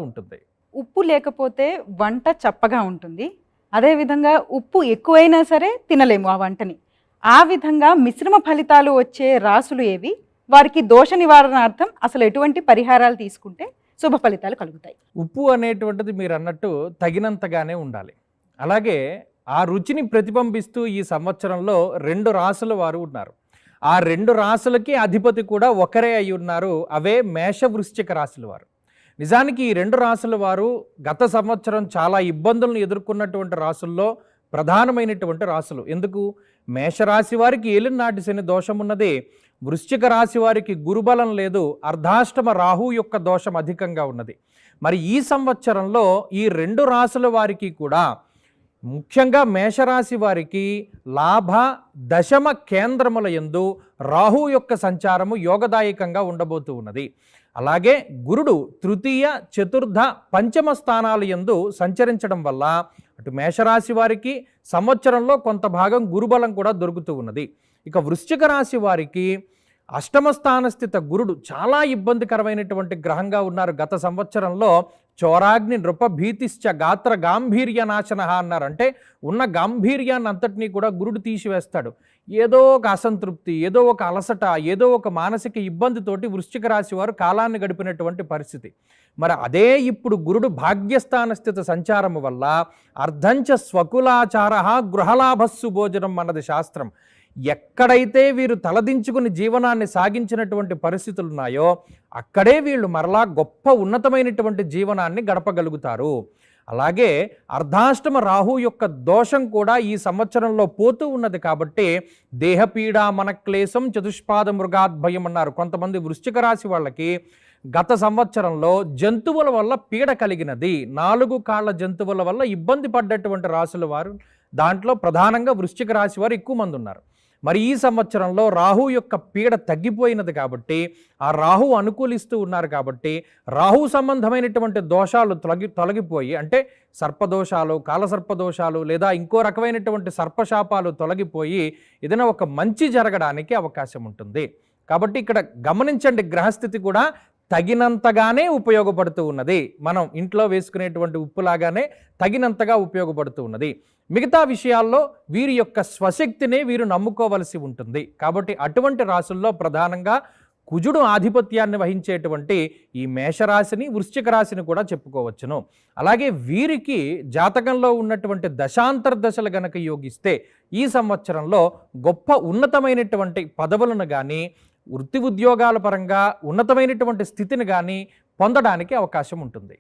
ఉంటుంది. ఉప్పు లేకపోతే వంట చప్పగా ఉంటుంది. అదేవిధంగా ఉప్పు ఎక్కువైనా సరే తినలేము ఆ వంటని. ఆ విధంగా మిశ్రమ ఫలితాలు వచ్చే రాసులు ఏవి? వారికి దోష నివారణార్థం అసలు ఎటువంటి పరిహారాలు తీసుకుంటే శుభ ఫలితాలు కలుగుతాయి? ఉప్పు అనేటువంటిది మీరన్నట్టు తగినంతగానే ఉండాలి. అలాగే ఆ రుచిని ప్రతిబింబిస్తూ ఈ సంవత్సరంలో 2 రాసుల వారు ఉన్నారు. ఆ 2 రాసులకి అధిపతి కూడా ఒకరే అయి ఉన్నారు. అవే మేష వృశ్చిక రాశుల వారు. నిజానికి ఈ 2 రాసుల వారు గత సంవత్సరం చాలా ఇబ్బందులను ఎదుర్కొన్నటువంటి రాసుల్లో ప్రధానమైనటువంటి రాసులు. ఎందుకు? మేషరాశి వారికి ఏలినాటి శని దోషం ఉన్నది. వృశ్చిక రాశి వారికి గురుబలం లేదు. అర్ధాష్టమ రాహు యొక్క దోషం అధికంగా ఉన్నది. మరి ఈ సంవత్సరంలో ఈ 2 రాసుల వారికి కూడా ముఖ్యంగా మేషరాశి వారికి లాభ దశమ కేంద్రముల యందు రాహు యొక్క సంచారము యోగదాయకంగా ఉండబోతూ ఉన్నది. అలాగే గురుడు తృతీయ చతుర్థ పంచమ స్థానాల యందు సంచరించడం వల్ల అటు మేషరాశి వారికి సంవత్సరంలో కొంత భాగం గురుబలం కూడా దొరుకుతూ ఉన్నది. ఇక వృశ్చిక రాశి వారికి అష్టమ స్థానస్థిత గురుడు చాలా ఇబ్బందికరమైనటువంటి గ్రహంగా ఉన్నారు. గత సంవత్సరంలో చోరాగ్ని నృప భీతిశ్చ గాత్ర గాంభీర్య నాశన అన్నారు. అంటే ఉన్న గాంభీర్యాన్ని అంతటినీ కూడా గురుడు తీసివేస్తాడు. ఏదో ఒక అసంతృప్తి, ఏదో ఒక అలసట, ఏదో ఒక మానసిక ఇబ్బందితోటి వృశ్చిక రాశి వారు కాలాన్ని గడిపినటువంటి పరిస్థితి. మరి అదే ఇప్పుడు గురుడు భాగ్యస్థాన స్థిత సంచారము వల్ల అర్ధంచ స్వకులాచార గృహలాభస్సు భోజనం అన్నది శాస్త్రం. ఎక్కడైతే వీరు తలదించుకుని జీవనాన్ని సాగించినటువంటి పరిస్థితులు ఉన్నాయో అక్కడే వీళ్ళు మరలా గొప్ప ఉన్నతమైనటువంటి జీవనాన్ని గడపగలుగుతారు. అలాగే అర్ధాష్టమ రాహు యొక్క దోషం కూడా ఈ సంవత్సరంలో పోతూ ఉన్నది కాబట్టి దేహపీడ మనక్లేశం చతుష్పాద మృగాద్భయం అన్నారు. కొంతమంది వృశ్చిక రాశి వాళ్ళకి గత సంవత్సరంలో జంతువుల వల్ల పీడ కలిగినది. 4 కాళ్ళ జంతువుల వల్ల ఇబ్బంది పడ్డటువంటి రాశుల వారు దాంట్లో ప్రధానంగా వృశ్చిక రాశి వారు ఎక్కువ మంది ఉన్నారు. మరి ఈ సంవత్సరంలో రాహు యొక్క పీడ తగ్గిపోయినది కాబట్టి ఆ రాహు అనుకూలిస్తూ ఉన్నారు కాబట్టి రాహు సంబంధమైనటువంటి దోషాలు తొలగిపోయి, అంటే సర్పదోషాలు, కాలసర్పదోషాలు లేదా ఇంకో రకమైనటువంటి సర్పశాపాలు తొలగిపోయి ఏదైనా ఒక మంచి జరగడానికి అవకాశం ఉంటుంది. కాబట్టి ఇక్కడ గమనించండి, గ్రహస్థితి కూడా తగినంతగానే ఉపయోగపడుతూ ఉన్నది. మనం ఇంట్లో వేసుకునేటువంటి ఉప్పులాగానే తగినంతగా ఉపయోగపడుతూ ఉన్నది. మిగతా విషయాల్లో వీరి యొక్క స్వశక్తినే వీరు నమ్ముకోవలసి ఉంటుంది. కాబట్టి అటువంటి రాశుల్లో ప్రధానంగా కుజుడు ఆధిపత్యాన్ని వహించేటువంటి ఈ మేషరాశిని, వృశ్చిక రాశిని కూడా చెప్పుకోవచ్చును. అలాగే వీరికి జాతకంలో ఉన్నటువంటి దశాంతర దశలు గనక యోగిస్తే ఈ సంవత్సరంలో గొప్ప ఉన్నతమైనటువంటి పదవులను కానీ, వృత్తి ఉద్యోగాల పరంగా ఉన్నతమైనటువంటి స్థితిని కానీ పొందడానికి అవకాశం ఉంటుంది.